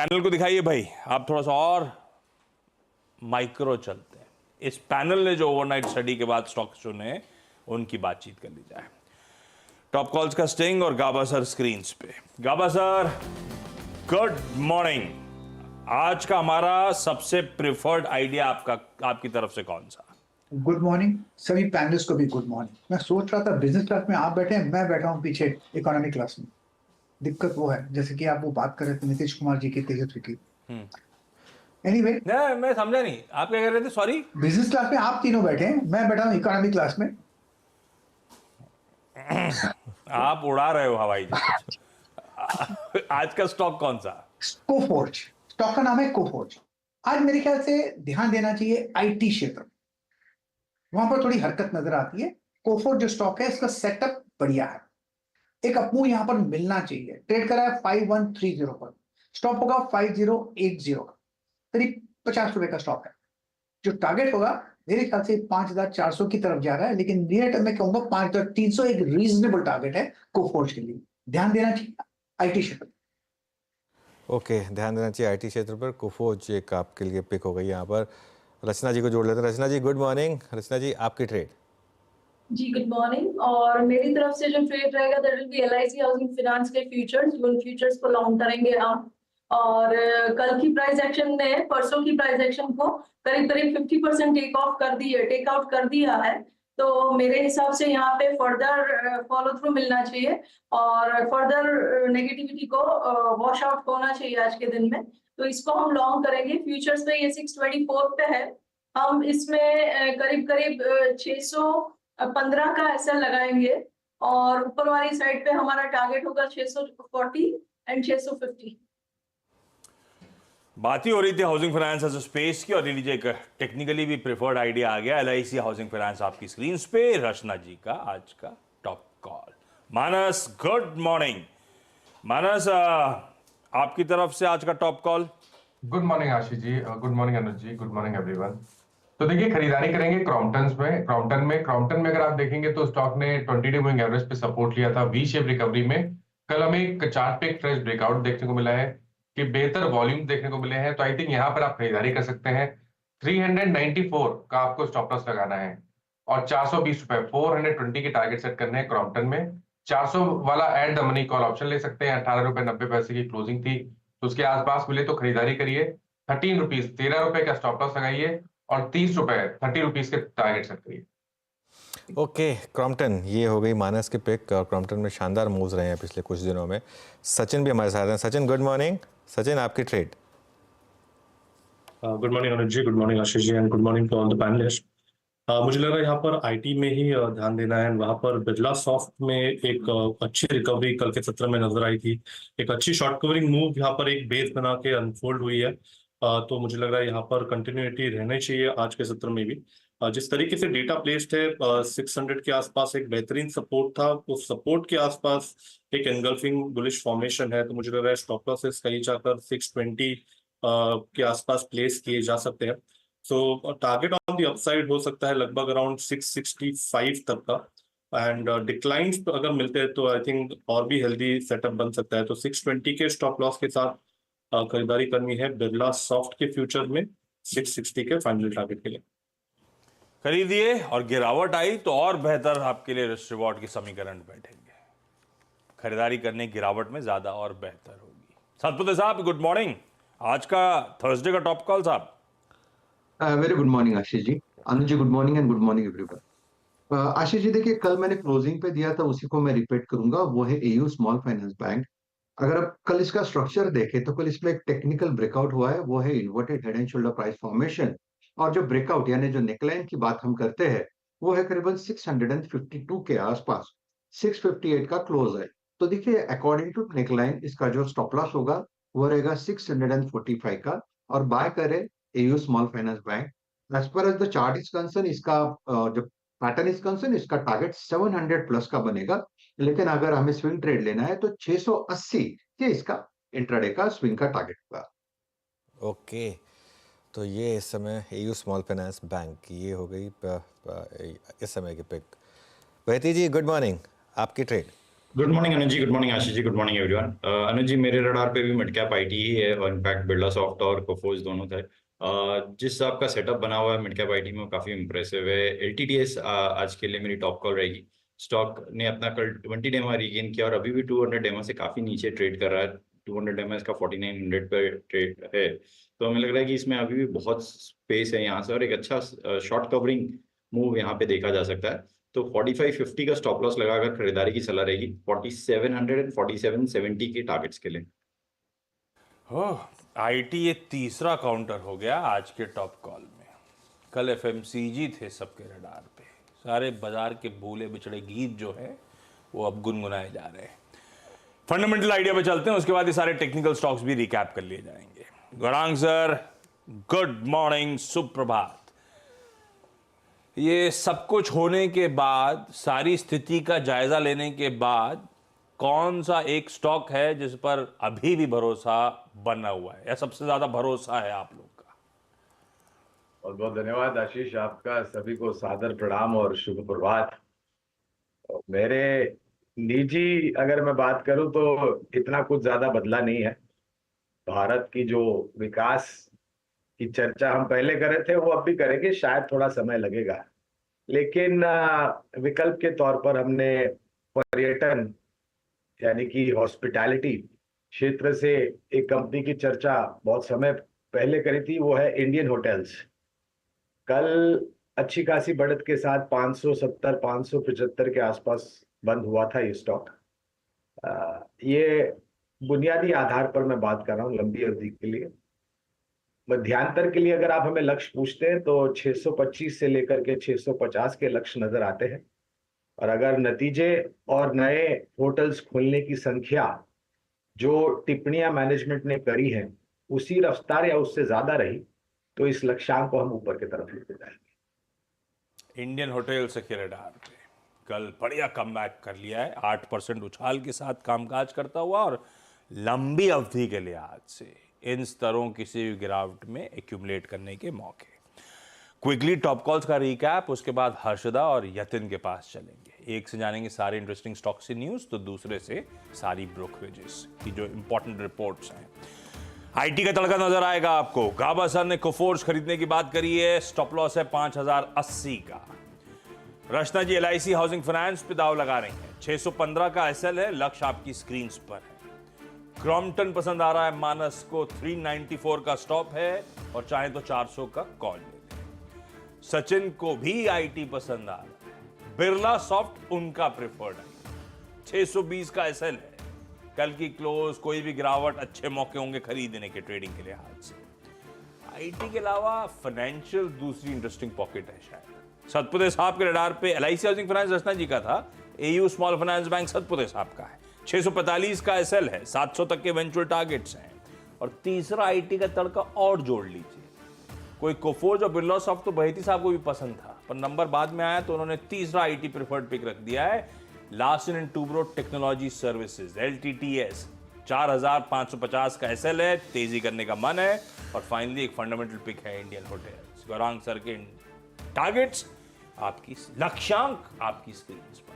Panel को दिखाइए भाई, आप थोड़ा सा और माइक्रो चलते हैं। इस पैनल ने जो ओवरनाइट स्टडी के बाद स्टॉक चुने उनकी बातचीत कर ली जाए। टॉप कॉल्स का स्टिंग और गाबा सर स्क्रीन पे। गाबा सर, गुड मॉर्निंग। आज का हमारा सबसे प्रिफर्ड आइडिया आपकी तरफ से कौन सा? गुड मॉर्निंग सभी पैनलिस्ट को भी गुड मॉर्निंग। मैं सोच रहा था बिजनेस क्लास में आप बैठे हैं, मैं बैठा हूं पीछे इकोनॉमिक क्लास में। दिक्कत वो है, जैसे कि आप वो बात कर रहे थे नीतीश कुमार जी की, तेजस्वी की। एनीवे, नहीं, मैं समझा नहीं, आप क्या कह रहे थे? सॉरी। बिजनेस क्लास में आप तीनों बैठे हैं, मैं बैठा हूं इकोनॉमिक क्लास में। आप उड़ा रहे हो हवाई जहाज। आज का स्टॉक कौन सा? कोफोर्ज, स्टॉक का नाम है कोफोर्ज। आज मेरे ख्याल से ध्यान देना चाहिए आईटी क्षेत्र, वहां पर थोड़ी हरकत नजर आती है। कोफोर्ज जो स्टॉक है इसका सेटअप बढ़िया है, एक अपमूव यहां पर मिलना चाहिए। ट्रेड करा है 5130 पर, स्टॉप होगा 5080 का, करीब 50 रुपए का स्टॉप है। जो टारगेट होगा मेरे ख्याल से 5400 की तरफ जा रहा है, लेकिन नियर टर्म में कहूंगा 5300 एक रीजनेबल टारगेट है कोफोर्ज के लिए। ध्यान देना चाहिए आईटी क्षेत्र। ओके, ध्यान देना चाहिए आईटी क्षेत्र पर। कोफोर्ज एक आपके लिए पिक हो गई। यहाँ पर रचना जी को जोड़ लेते हैं। रचना जी गुड मॉर्निंग। रचना जी, आपकी ट्रेड। जी गुड मॉर्निंग। और मेरी तरफ से जो ट्रेड रहेगा that will be LIC housing finance के फ्यूचर्स। उन फ्यूचर्स को लॉन्ग करेंगे हम। और कल की प्राइस एक्शन ने परसों की प्राइस एक्शन को करीब करीब 50% टेक आउट कर दिया है। तो मेरे हिसाब से यहाँ पे फर्दर फॉलो थ्रू मिलना चाहिए और फर्दर नेगेटिविटी को वॉश आउट होना चाहिए आज के दिन में। तो इसको हम लॉन्ग करेंगे। फ्यूचर्स पे ये 624 पे है। हम इसमें करीब करीब 615 का ऐसा लगाएंगे और ऊपर वाली साइड पे हमारा टारगेट होगा 640 एंड 650। बात ही हो रही थी हाउसिंग फाइनेंस एज स्पेस की, और ले लीजिए एक टेक्निकली भी प्रेफर्ड आइडिया आ गया। एलआईसी हाउसिंग फाइनेंस आपकी स्क्रीन पे। रचना जी का आज का टॉप कॉल। मानस, गुड मॉर्निंग। मानस, आपकी तरफ से आज का top call. Good morning Ashish जी, good morning Anuj ji, good morning everyone. तो देखिए, खरीदारी करेंगे क्रॉम्पटन में अगर आप देखेंगे तो स्टॉक ने 20 डे मूविंग एवरेज पे सपोर्ट लिया था वी शेप रिकवरी में। कल हमें एक चार्ट पे एक फ्रेश ब्रेकआउट देखने को मिला है कि बेहतर वॉल्यूम देखने को मिले हैं। तो आई थिंक यहाँ पर आप खरीदारी कर सकते हैं। 394 का आपको स्टॉप लॉस लगाना है और 420 रुपए 420 के टारगेट सेट करने हैं क्रॉम्पटन में। 400 वाला at the money call option ले सकते हैं। 18 रुपए 90 पैसे की क्लोजिंग थी, तो उसके आसपास मिले तो खरीदारी करिए। 13 रुपीज 13 रुपए का स्टॉप लॉस लगाइए और 30 रुपए 30 रुपीज के टारगेट सेट करिए। ओके, क्रॉम्पटन ये हो गई मानस के पिक। और क्रॉम्पटन में शानदार मूव्स रहे हैं पिछले कुछ दिनों में। सचिन भी हमारे साथ हैं। Sachin good morning. सचिन, आपकी trade. Good morning Anuj ji, good morning Ashish ji, and good morning to all the panelist. मुझे लग रहा है यहाँ पर आईटी में ही ध्यान देना है। वहाँ पर बिरला सॉफ्ट में एक अच्छी रिकवरी कल के सत्र में नजर आई थी। एक अच्छी शॉर्ट कवरिंग मूव यहाँ पर एक बेस बना के अनफोल्ड हुई है। तो मुझे लग रहा है यहाँ पर कंटिन्यूटी रहनी चाहिए आज के सत्र में भी। जिस तरीके से डेटा प्लेस्ड है 600 के आसपास एक बेहतरीन सपोर्ट था। उस सपोर्ट के आसपास एक एनगल्फिंग बुलिश फॉर्मेशन है। तो मुझे लग रहा है स्टॉप लॉसेस कहीं जाकर 620 के आसपास प्लेस किए जा सकते हैं। सो टारगेट ऑन दी अपसाइड हो सकता है लगभग अराउंड 665 तक का। एंड डिक्लाइंस अगर मिलते हैं तो आई थिंक और भी हेल्दी सेटअप बन सकता है। तो 620 के स्टॉप लॉस के साथ खरीदारी करनी है बिरला सॉफ्ट के फ्यूचर में 660 के फाइनल टारगेट के लिए। खरीदिए, और गिरावट आई तो और बेहतर आपके लिए रिस्क रिवॉर्ड की समीकरण बैठेंगे। खरीदारी करने गिरावट में ज्यादा और बेहतर होगी। सतपुते साहब गुड मॉर्निंग। आज का थर्सडे का टॉप कॉल साहब। Very good morning Ashish ji. Anuj ji good morning and good morning everyone. Ashish ji देखिए, कल मैंने क्लोजिंग पे दिया था उसी को मैं रिपीट करूंगा, वो है एयू स्मॉल फाइनेंस बैंक। अगर आप कल इसका स्ट्रक्चर देखें तो कल इसमें एक टेक्निकल ब्रेकआउट हुआ है, वो है inverted head and shoulder price formation. और जो ब्रेकआउट यानी जो नेकलाइन की बात हम करते हैं वो है करीबन 652 के आसपास। 658 का क्लोज है। तो देखिए, अकॉर्डिंग टू नेकलाइन इसका जो स्टॉप लॉस होगा वो रहेगा 645 का। और बाय करे AU small finance bank. As per as the chart is concern, इसका जो पैटर्न इज कंसर्न, इसका टारगेट 700 प्लस का बनेगा। लेकिन अगर हमें स्विंग ट्रेड लेना है तो 680 ये इसका इंट्राडे का स्विंग का टारगेट होगा। ओके, तो ये इस समय एयू स्मॉल फाइनेंस बैंक ये हो गई इस समय की पिक। बहती जी गुड मॉर्निंग, आपकी trade. Good morning Anuj ji, good morning Ashish जी, गुड मॉर्निंग एवरीवन। अनुज जी, मेरे रडार पे भी मिड कैप आईटी ही है और इनफैक्ट बिरला सॉफ्ट और कोफोर्ज दोनों थे। जिस आपका सेटअप बना हुआ है मिड कैप आईटी में वो काफी इंप्रेसिव है। एलटीटीएस आज के लिए मेरी टॉप कॉल रहेगी। स्टॉक ने अपना कल 20 डेमा रीगेन किया और अभी भी 200 डेमा से काफी नीचे ट्रेड कर रहा है। 200 डेमा इसका 4900 पे ट्रेड है, तो हमें लग रहा है कि इसमें अभी भी बहुत स्पेस है यहाँ से और एक अच्छा शॉर्ट कवरिंग मूव यहाँ पे देखा जा सकता है। तो 4550 का स्टॉप लॉस लगाकर खरीदारी की सलाह रहेगी 4700 एंड 4770 के टारगेट्स के लिए। आईटी ये तीसरा काउंटर हो गया आज के टॉप कॉल में। कल एफएमसीजी थे सबके रडार पे। सारे बाजार के भूले बिछड़े गीत जो है वो अब गुनगुनाए जा रहे हैं। फंडामेंटल आइडिया पे चलते हैं, उसके बाद ये सारे टेक्निकल स्टॉक्स भी रिकैप कर लिए जाएंगे। गौरांग सर, गुड मॉर्निंग, सुप्रभात। ये सब कुछ होने के बाद, सारी स्थिति का जायजा लेने के बाद, कौन सा एक स्टॉक है जिस पर अभी भी भरोसा बना हुआ है या सबसे ज्यादा भरोसा है आप लोग का? बहुत बहुत धन्यवाद आशीष, आपका सभी को सादर प्रणाम और शुभ प्रभात। मेरे निजी अगर मैं बात करूं तो इतना कुछ ज्यादा बदला नहीं है। भारत की जो विकास की चर्चा हम पहले कर रहे थे वो अब भी करेंगे, शायद थोड़ा समय लगेगा, लेकिन विकल्प के तौर पर हमने पर्यटन यानी कि हॉस्पिटैलिटी क्षेत्र से एक कंपनी की चर्चा बहुत समय पहले करी थी, वो है इंडियन होटल्स। कल अच्छी खासी बढ़त के साथ 570 575 के आसपास बंद हुआ था ये स्टॉक। ये बुनियादी आधार पर मैं बात कर रहा हूँ, लंबी अवधि के लिए। मध्यांतर के लिए अगर आप हमें लक्ष्य पूछते हैं तो 625 से लेकर के 650 के लक्ष्य नजर आते हैं। और अगर नतीजे और नए होटल्स खोलने की संख्या जो टिप्पणियां मैनेजमेंट ने करी हैं उसी रफ्तार या उससे ज्यादा रही तो इस लक्ष्यांक को हम ऊपर की तरफ लेते जाएंगे। इंडियन होटल्स के रडार पे कल बढ़िया कमबैक कर लिया है, 8% उछाल के साथ कामकाज करता हुआ और लंबी अवधि के लिहाज से इन स्तरों किसी भी गिरावट में एक्यूमुलेट करने के मौके। क्विकली टॉप कॉल्स का रिकैप, उसके बाद हर्षदा और यतिन के पास चलेंगे। एक से जानेंगे सारे इंटरेस्टिंग स्टॉक्स की न्यूज, तो दूसरे से सारी ब्रोकरेजेस की जो इंपॉर्टेंट रिपोर्ट्स हैं। आईटी का तड़का नजर आएगा आपको। गाबा सर ने कोफोर्ज खरीदने की बात करी है, स्टॉप लॉस है 5080 का। रचना जी एलआईसी हाउसिंग फाइनेंस पे दाव लगा रही हैं, 615 का एसएल है, लक्ष्य आपकी स्क्रीन पर है। क्रॉम्पटन पसंद आ रहा है मानस को, 394 का स्टॉप है और चाहे तो 400 का कॉल ले लें। सचिन को भी आईटी पसंद आ रहा है, बिरला सॉफ्ट उनका प्रेफर्ड है, 620 का एसएल है। कल की क्लोज, कोई भी गिरावट, अच्छे मौके होंगे खरीदने के ट्रेडिंग के लिहाज से। आईटी के अलावा फाइनेंशियल दूसरी इंटरेस्टिंग पॉकेट है शायद। सतपुते साहब के रडार पे एलआईसी हाउसिंग फाइनेंस रचना जी का था, AU small finance bank Satpute साहब का है, 645 का एसएल है, 700 तक के इवेंचुअल टारगेट्स हैं। और तीसरा आईटी का तड़का और जोड़ लीजिए, कोई कोफोर्ज और बिरला सॉफ्ट तो बहेती साहब को भी पसंद था, पर नंबर बाद में आया तो उन्होंने तीसरा आईटी प्रेफर्ड पिक रख दिया है, Larsen and Toubro technology services, LTTS. 4550 का एसएल है, तेजी करने का मन है। और फाइनली एक फंडामेंटल पिक है इंडियन होटल्स। गौरांग सर के टारगेट्स आपकी, लक्ष्यांक आपकी स्क्रीन पर।